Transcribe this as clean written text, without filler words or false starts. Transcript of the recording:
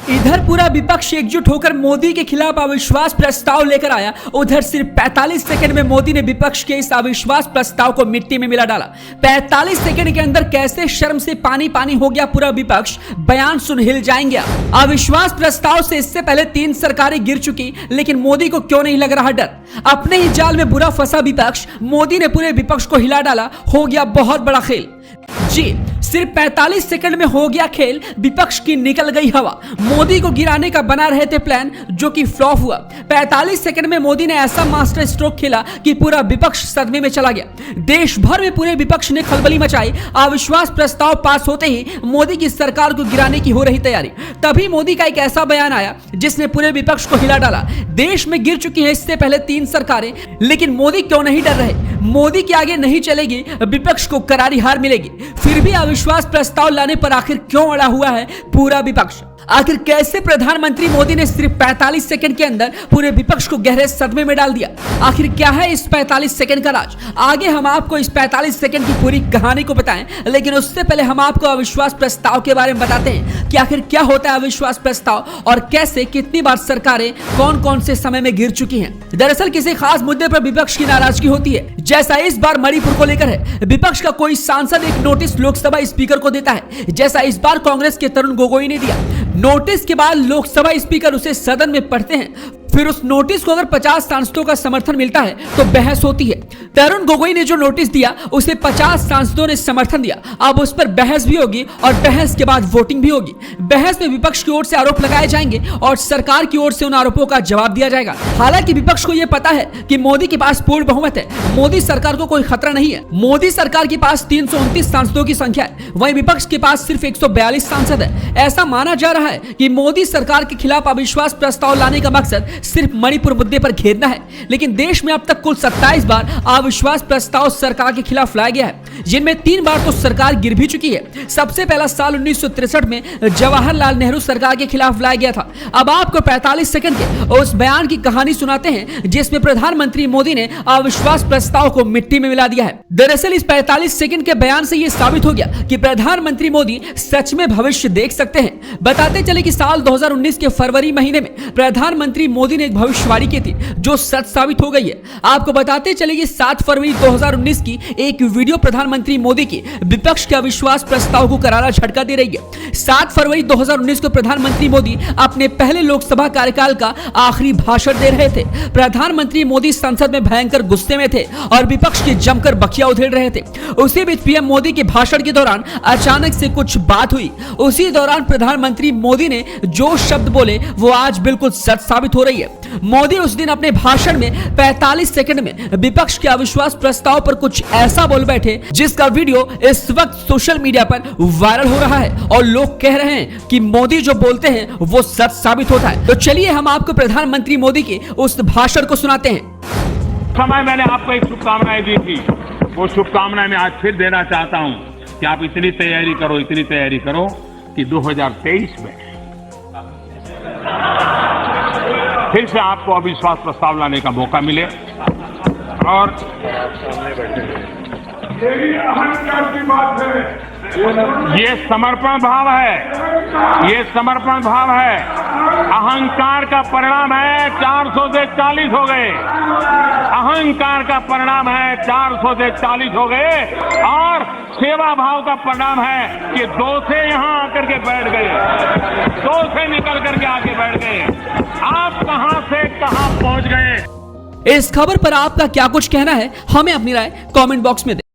इधर पूरा विपक्ष एकजुट होकर मोदी के खिलाफ अविश्वास प्रस्ताव लेकर आया, उधर सिर्फ 45 सेकंड में मोदी ने विपक्ष के इस अविश्वास प्रस्ताव को मिट्टी में मिला डाला। 45 सेकंड के अंदर कैसे शर्म से पानी पानी हो गया पूरा विपक्ष, बयान सुन हिल जाएंगे। अविश्वास प्रस्ताव से इससे पहले 3 सरकारें गिर चुकी, लेकिन मोदी को क्यों नहीं लग रहा डर। अपने ही जाल में बुरा फंसा विपक्ष, मोदी ने पूरे विपक्ष को हिला डाला। हो गया बहुत बड़ा खेल। जी, सिर्फ 45 सेकंड में हो गया खेल, विपक्ष की निकल गई हवा। मोदी को गिराने का बना रहे थे प्लान, जो कि फ्लॉप हुआ। 45 सेकंड में मोदी ने ऐसा मास्टर स्ट्रोक खेला कि पूरा विपक्ष सदमे में चला गया। देश भर में पूरे विपक्ष ने खलबली मचाई। अविश्वास प्रस्ताव पास होते ही मोदी की सरकार को गिराने की हो रही तैयारी। तभी मोदी का एक ऐसा बयान आया जिसने पूरे विपक्ष को हिला डाला। देश में गिर चुकी हैं इससे पहले 3 सरकारें, लेकिन मोदी क्यों नहीं डर रहे। मोदी के आगे नहीं चलेगी, विपक्ष को करारी हार मिलेगी। फिर भी अविश्वास प्रस्ताव लाने पर आखिर क्यों अड़ा हुआ है पूरा विपक्ष। आखिर कैसे प्रधानमंत्री मोदी ने सिर्फ 45 सेकंड के अंदर पूरे विपक्ष को गहरे सदमे में डाल दिया। आखिर क्या है इस 45 सेकंड का राज। आगे हम आपको इस 45 सेकंड की पूरी कहानी को बताएं, लेकिन उससे पहले हम आपको अविश्वास प्रस्ताव के बारे में बताते हैं कि आखिर क्या होता है अविश्वास प्रस्ताव और कैसे कितनी बार सरकारें कौन कौन से समय में गिर चुकी हैं। दरअसल किसी खास मुद्दे पर विपक्ष की नाराजगी होती है, जैसा इस बार मणिपुर को लेकर है। विपक्ष का कोई सांसद एक नोटिस लोकसभा स्पीकर को देता है, जैसा इस बार कांग्रेस के तरुण गोगोई ने दिया। नोटिस के बाद लोकसभा स्पीकर उसे सदन में पढ़ते हैं। फिर उस नोटिस को अगर 50 सांसदों का समर्थन मिलता है तो बहस होती है। तरुण गोगोई ने जो नोटिस दिया उसे 50 सांसदों ने समर्थन दिया। अब उस पर बहस भी होगी और बहस के बाद वोटिंग भी होगी। बहस में विपक्ष की ओर से आरोप लगाए जाएंगे और सरकार की ओर से उन आरोपों का जवाब दिया जाएगा। हालांकि विपक्ष को यह पता है कि मोदी के पास पूर्ण बहुमत है, मोदी सरकार को कोई खतरा नहीं है। मोदी सरकार के पास 329 सांसदों की संख्या है, वहीं विपक्ष के पास सिर्फ 142 सांसद है। ऐसा माना जा रहा है कि मोदी सरकार के खिलाफ अविश्वास प्रस्ताव लाने का मकसद सिर्फ मणिपुर मुद्दे पर घेरना है। लेकिन देश में अब तक कुल 27 बार अविश्वास प्रस्ताव सरकार के खिलाफ लाया गया है, जिनमें 3 बार तो सरकार गिर भी चुकी है। सबसे पहला साल 1963 में जवाहरलाल नेहरू सरकार के खिलाफ लाया गया था। अब आपको 45 सेकंड के उस बयान की कहानी सुनाते हैं जिसमें प्रधानमंत्री मोदी ने अविश्वास प्रस्ताव को मिट्टी में मिला दिया है। दरअसल इस 45 सेकंड के बयान से यह साबित हो गया कि प्रधानमंत्री मोदी सच में भविष्य देख सकते हैं। बताते चले कि साल 2019 के फरवरी महीने में प्रधानमंत्री मोदी ने भविष्यवाणी की थी, जो सच साबित हो गई है। आपको बताते चले कि 7 फरवरी 2019 की एक वीडियो प्रधानमंत्री मोदी की विपक्ष के अविश्वास प्रस्ताव को करारा झटका दे रही है। 7 फरवरी 2019 को प्रधानमंत्री मोदी अपने पहले लोकसभा कार्यकाल का आखिरी भाषण दे रहे थे। प्रधानमंत्री मोदी संसद में भयंकर गुस्से में थे और विपक्ष की जमकर बखिया उधेड़ रहे थे। उसी बीच पीएम मोदी के भाषण के दौरान अचानक से कुछ बात हुई। उसी दौरान प्रधानमंत्री मोदी ने जो शब्द बोले वो आज बिल्कुल सच साबित हो रही है। मोदी उस दिन अपने भाषण में 45 सेकंड में विपक्ष के अविश्वास प्रस्ताव पर कुछ ऐसा बोल बैठे जिसका वीडियो इस वक्त सोशल मीडिया पर वायरल हो रहा है और लोग कह रहे हैं कि मोदी जो बोलते हैं वो सच साबित होता है। तो चलिए हम आपको प्रधानमंत्री मोदी के उस भाषण को सुनाते हैं। समय मैंने आपको एक शुभकामनाएं दी थी, वो शुभकामनाएं मैं आज फिर देना चाहता हूं कि आप इतनी तैयारी करो कि 2023 में फिर से आपको अविश्वास प्रस्ताव लाने का मौका मिले। और ये समर्पण भाव है, अहंकार का परिणाम है 400 से 40 हो गए। अहंकार का परिणाम है 400 से 40 हो गए और सेवा भाव का परिणाम है कि 2 से यहां आकर के बैठ गए, 2 से निकल करके आके बैठ गए। आप कहां से कहां पहुंच गए। इस खबर पर आपका क्या कुछ कहना है, हमें अपनी राय कमेंट बॉक्स में दें।